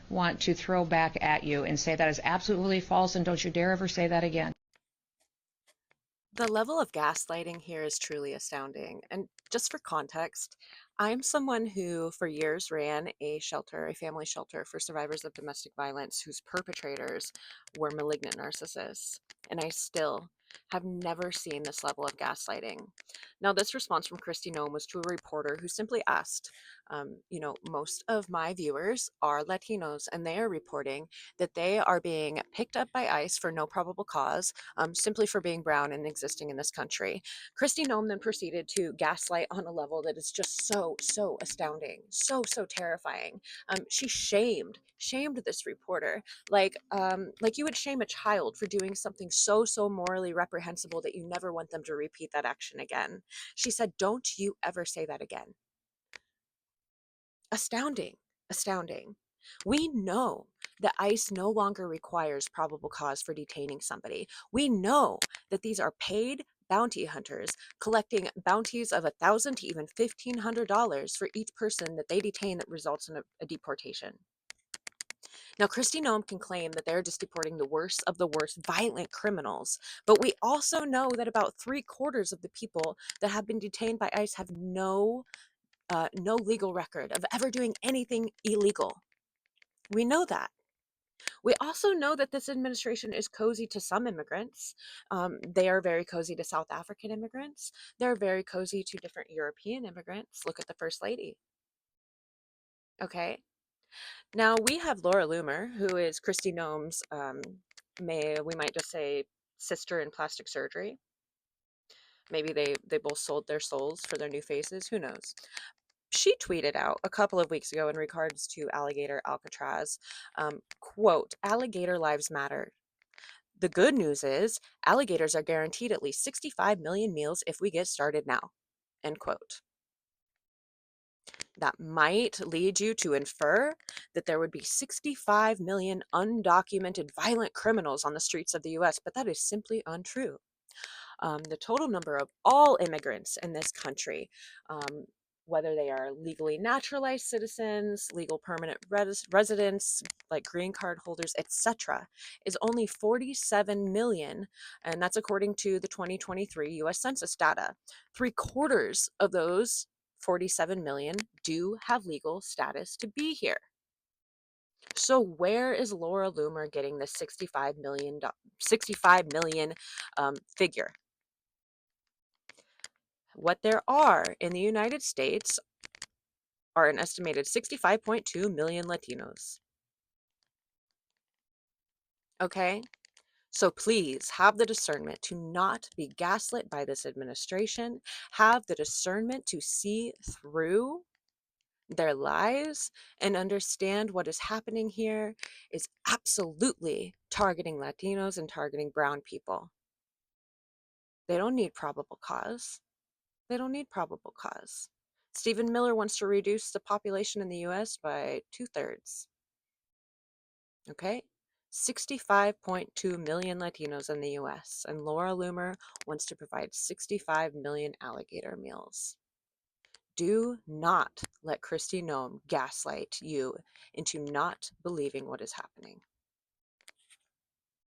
want to throw back at you and say that is absolutely false and don't you dare ever say that again. The level of gaslighting here is truly astounding. And just for context, I'm someone who for years ran a shelter, a family shelter for survivors of domestic violence whose perpetrators were malignant narcissists. And I still have never seen this level of gaslighting. Now, this response from Christy Nome was to a reporter who simply asked, most of my viewers are Latinos, and they are reporting that they are being picked up by ICE for no probable cause simply for being brown and existing in this country. Christy Nome then proceeded to gaslight on a level that is just so astounding, so terrifying. She shamed this reporter like you would shame a child for doing something so morally reprehensible that you never want them to repeat that action again. She said, "Don't you ever say that again." Astounding, astounding. We know that ICE no longer requires probable cause for detaining somebody. We know that these are paid bounty hunters collecting bounties of $1,000 to even $1,500 for each person that they detain that results in a deportation. Now, Christy Nome can claim that they're just deporting the worst of the worst violent criminals, but we also know that about three-quarters of the people that have been detained by ICE have no legal record of ever doing anything illegal. We know that. We also know that this administration is cozy to some immigrants. They are very cozy to South African immigrants. They're very cozy to different European immigrants. Look at the First Lady. Okay. Now we have Laura Loomer, who is Christy Nome's, we might just say, sister in plastic surgery. Maybe they both sold their souls for their new faces. Who knows? She tweeted out a couple of weeks ago in regards to alligator Alcatraz, quote, "Alligator lives matter. The good news is alligators are guaranteed at least 65 million meals if we get started now," end quote. That might lead you to infer that there would be 65 million undocumented violent criminals on the streets of the US, but that is simply untrue. The total number of all immigrants in this country, um, whether they are legally naturalized citizens, legal permanent residents, like green card holders, etc., is only 47 million, and that's according to the 2023 US Census data. Three-quarters of those 47 million do have legal status to be here. So where is Laura Loomer getting the 65 million figure? What there are in the United States are an estimated 65.2 million Latinos. Okay? So please have the discernment to not be gaslit by this administration. Have the discernment to see through their lies and understand what is happening here is absolutely targeting Latinos and targeting brown people. They don't need probable cause. They don't need probable cause. Stephen Miller wants to reduce the population in the US by two-thirds. Okay? 65.2 million Latinos in the US, and Laura Loomer wants to provide 65 million alligator meals. Do not let Christy Nome gaslight you into not believing what is happening.